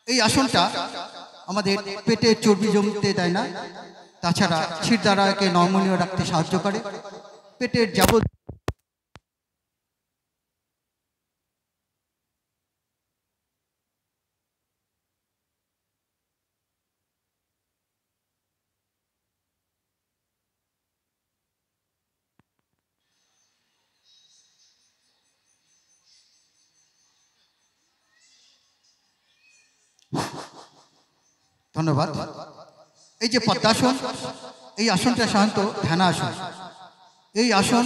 এই আসনটা আমাদের পেটে চর্বি জমতে দেয় না, তাছাড়া শিরদাঁড়াকে নমনীয় রাখতে সাহায্য করে। পেটের যাবতীয় ধন্যবাদ। এই যে পদ্মাসন, এই আসনটা সাধারণত ধ্যানাসন। এই আসন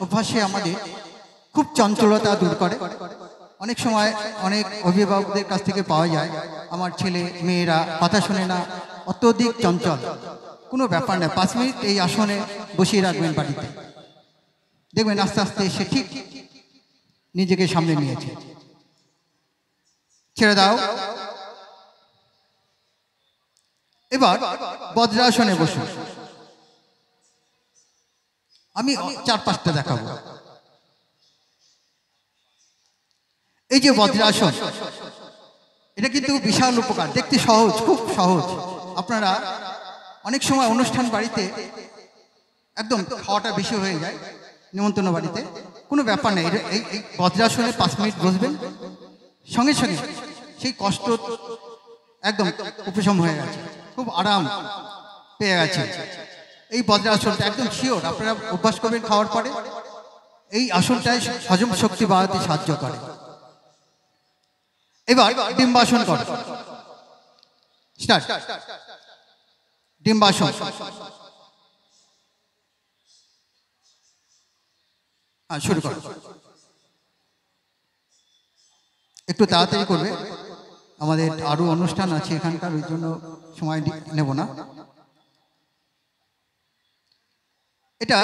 অভ্যাসে আমাদের খুব চঞ্চলতা দূর করে। অনেক সময় অনেক অভিভাবকদের কাছ থেকে পাওয়া যায়, আমার ছেলে মেয়েরা কথা শোনে না, অত্যধিক চঞ্চল। কোনো ব্যাপার না, 5 মিনিট এই আসনে বসিয়ে রাখবেন বাড়িতে, দেখবেন আস্তে আস্তে সে ঠিক নিজেকে সামনে নিয়েছে। ছেড়ে দাও। এবার বজ্রাসনে বসুন। আমি 4-5টা দেখাবো। এই যে বজ্রাসন, এটা কিন্তু বিশাল উপকার, দেখতে সহজ, খুব সহজ। আপনারা অনেক সময় অনুষ্ঠান বাড়িতে একদম খাওয়াটা বেশি হয়ে যায়, নিমন্ত্রণ বাড়িতে, কোনো ব্যাপার নেই। এই বজ্রাসনে 5 মিনিট বসবেন, সঙ্গে সঙ্গে সেই কষ্ট একদম উপশম হয়ে গেছে, খুব আরাম পেয়ে গেছে। এই বজ্রাসনটা একদম শিওর, আপনারা অভ্যাস করবেন খাওয়ার পরে। এই আসনটাই হজম শক্তি বাড়াতে সাহায্য করে। এবার ডিম্বাসন করো, স্টার্ট। ডিম্বাসন, শুরু করো। একটু তাড়াতাড়ি করবে, আমাদের আরো অনুষ্ঠান আছে এখানকার, ওই জন্য সময় নেব না। এটা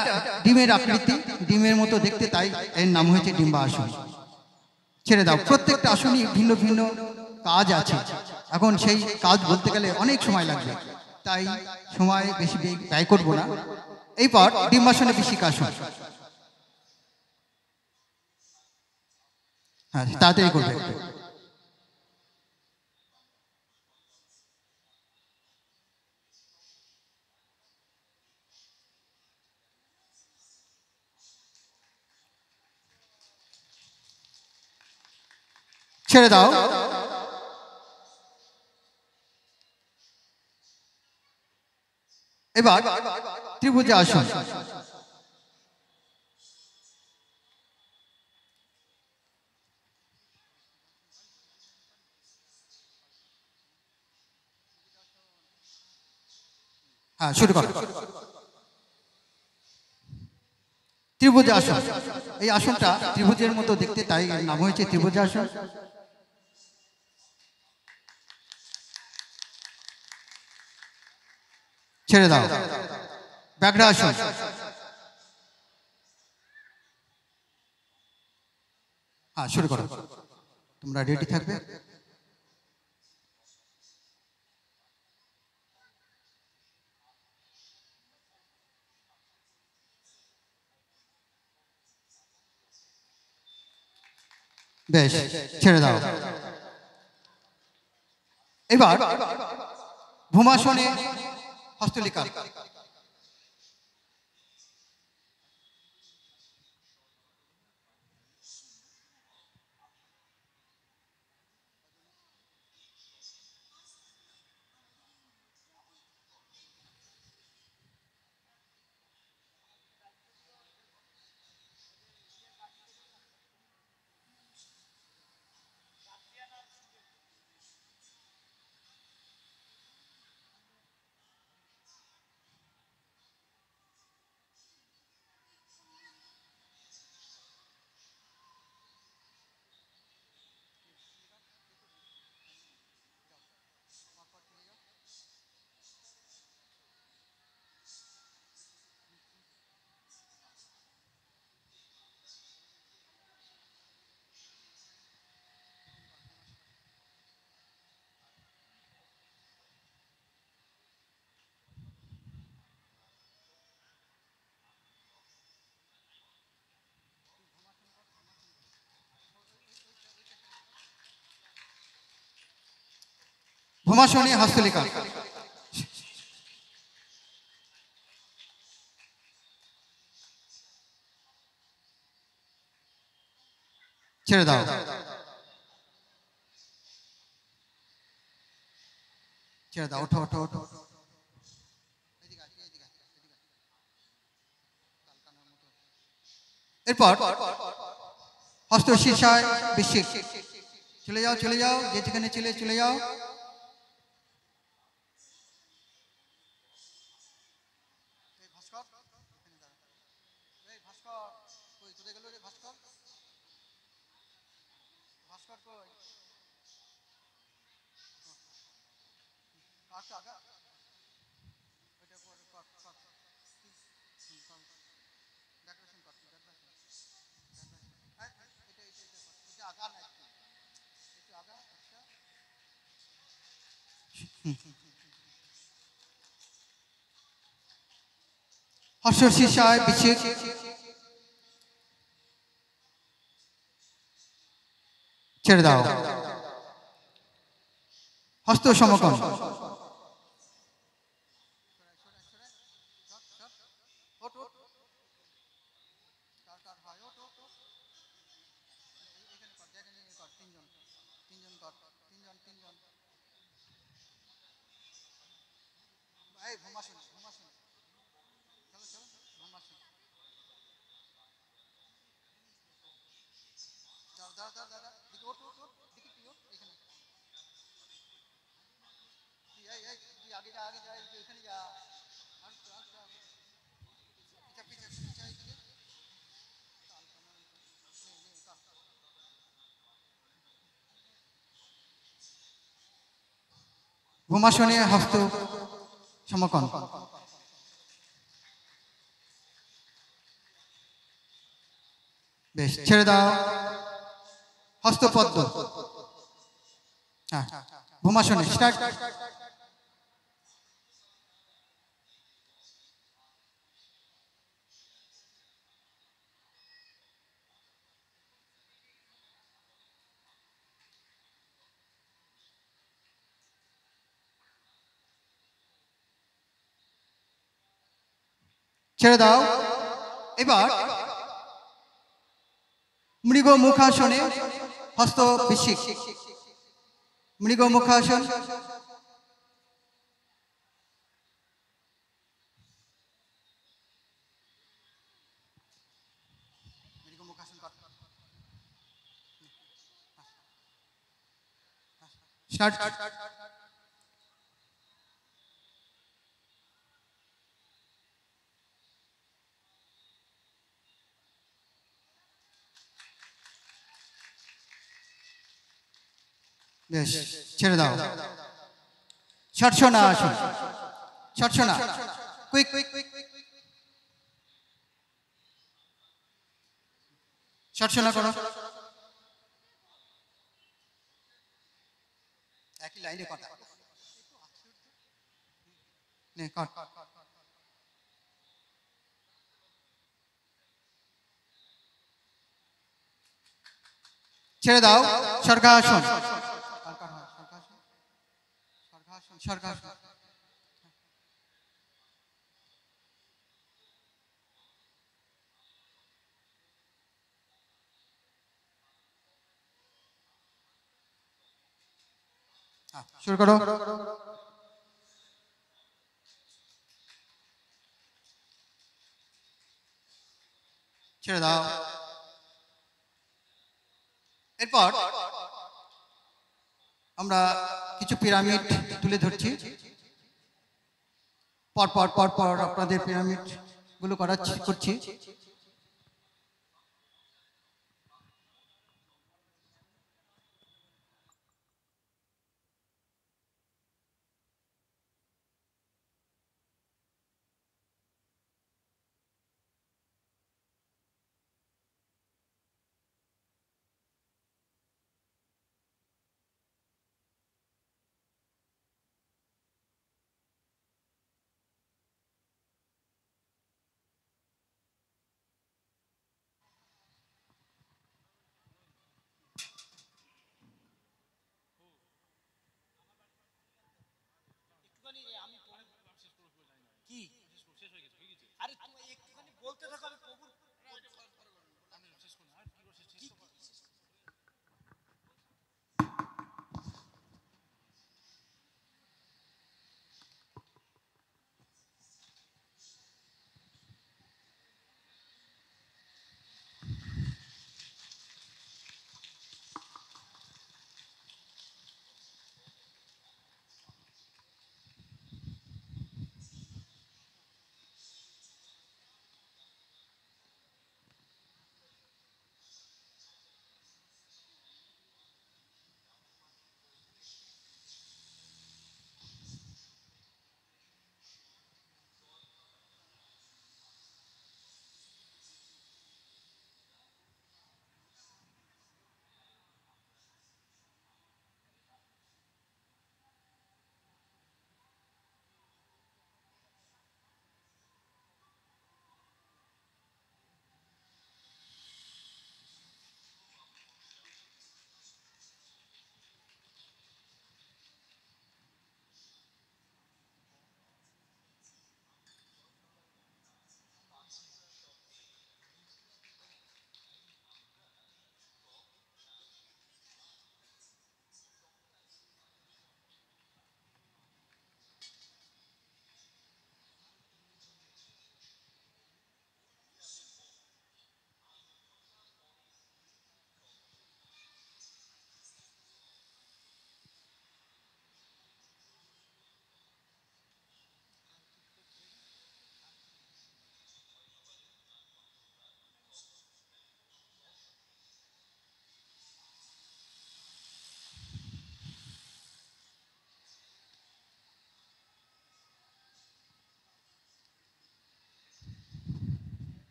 ডিমের আকৃতি, ডিমের মতো দেখতে, তাই এর নাম হয়েছে ডিম্বাসন। ছেড়ে দাও। প্রত্যেকটা আসনই ভিন্ন ভিন্ন কাজ আছে, এখন সেই কাজ বলতে গেলে অনেক সময় লাগবে, তাই সময় বেশি ব্যয় করবো না। এইবার ডিম্বাসনে বিশিকাসন, হ্যাঁ তাড়াতাড়ি করবে। ছেড়ে দাও। এবার ত্রিভুজাসন, হ্যাঁ শুরু করো। ত্রিভুজাসন, এই আসনটা ত্রিভুজের মতো দেখতে, তাই নাম হয়েছে ত্রিভুজাসন। ছেড়ে দাও। ব্যাঘ্রাসন, হ্যাঁ শুরু করো, তোমরা রেডি থাকবে। বেশ, ছেড়ে দাও। এবার ভূমাসনে হস্তলিকা, ভূমাসনে হস্তলিকা। ছেড়ে দাও। ছেড়ে দাও, ওঠো ওঠো ওঠো। এরপর হস্ত শীর্ষায় বৃশ্চিক। চলে যাও চলে যাও, যে যেখানে চলে যাও। হস্ত শীর্ষায় বৃশ্চিক। ছেড়ে দাও। হস্ত সমকোণ। ভূমাসনে হস্ত সমকোণ। বেশ, ছেড়ে দাও। হস্তপদ্ম। হ্যাঁ, ভূমাসনে স্টার্ট। ছেড়ে দাও। এবার মৃগ মুখাসনে হস্ত বৃশ্চিক। মৃগ মুখাসন। স্টার্ট। বেশ, ছেড়ে দাও। ষটসনা আসন। ষটসনা, কুইক। ষটসনা করো। একই লাইনে কথা। নে কর। ছেড়ে দাও। স্বর্গাসন। স্বর্গাসন। শুরু করো। ছেড়ে দাও। এরপর আমরা কিছু পিরামিড তুলে ধরছি। পর আপনাদের পিরামিড গুলো করছি।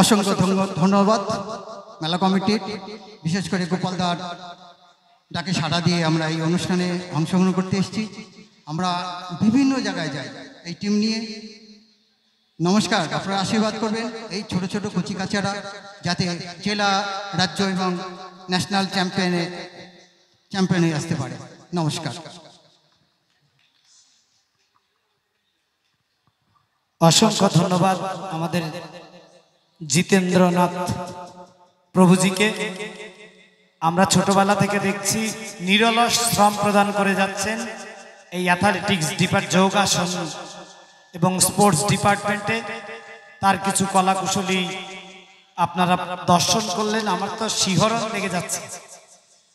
অসংখ্য ধন্যবাদ মেলা কমিটির, বিশেষ করে গোপালদার ডাকে সাড়া দিয়ে আমরা এই অনুষ্ঠানে অংশগ্রহণ করতে এসেছি। আমরা বিভিন্ন জায়গায় যাই এই টিম নিয়ে। নমস্কার, আপনারা আশীর্বাদ করবেন এই ছোট ছোট কচিকাচারা যাতে জেলা, রাজ্য এবং ন্যাশনাল চ্যাম্পিয়নে আসতে পারে। নমস্কার। অসংখ্য ধন্যবাদ আমাদের জিতেন্দ্রনাথ প্রভুজিকে। আমরা ছোটবেলা থেকে দেখছি নিরলস শ্রম প্রদান করে যাচ্ছেন এই অ্যাথলেটিক্স যোগাসন এবং স্পোর্টস ডিপার্টমেন্টে। তার কিছু কলাকুশলী আপনারা দর্শন করলেন, আমার তো শিহরণ লেগে যাচ্ছে।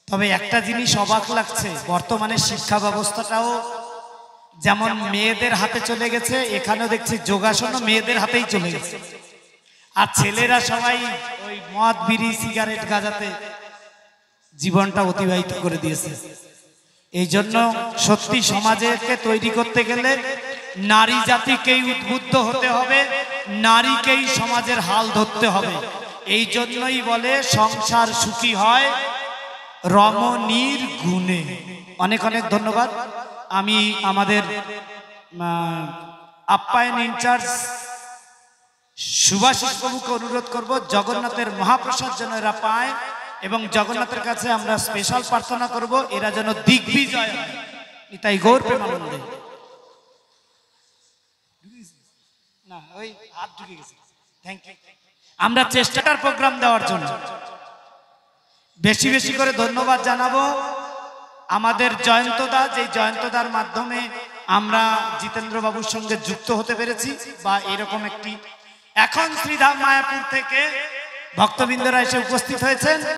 তবে একটা জিনিস অবাক লাগছে, বর্তমানে শিক্ষা ব্যবস্থাটাও যেমন মেয়েদের হাতে চলে গেছে, এখানেও দেখছি যোগাসনও মেয়েদের হাতেই চলে গেছে। আর ছেলেরা সবাই ওই মদ, বিড়ি, সিগারেট, গাঁজাতে জীবনটা অতিবাহিত করে দিয়েছে। এই জন্য সত্যি সমাজকে তৈরি করতে গেলে নারী জাতিকেই উদ্বুদ্ধ হতে হবে, নারীকেই সমাজের হাল ধরতে হবে। এই জন্যই বলে সংসার সুখী হয় রমণীর গুণে। অনেক অনেক ধন্যবাদ। আমি আমাদের আপ্যায়ন ইনচার্জ সুভাষিস বাবুকে অনুরোধ করব জগন্নাথের মহাপ্রসাদ যেন এরা পায় এবং জগন্নাথের কাছে আমরা স্পেশাল প্রার্থনা করব এরা যেন দিগ্বিজয় হয়। তাই গৌর প্রেমানন্দে না ওই হাত ঢুকে গেছে। Thank you. আমরা চেষ্টার প্রোগ্রাম দেওয়ার জন্য বেশি বেশি করে ধন্যবাদ জানাবো আমাদের জয়ন্তদা, যে জয়ন্তদার মাধ্যমে আমরা জিতেন্দ্র বাবুর সঙ্গে যুক্ত হতে পেরেছি। বা এরকম একটি এখন শ্রীধাম মায়াপুর থেকে ভক্তবৃন্দরা এসে উপস্থিত হয়েছেন।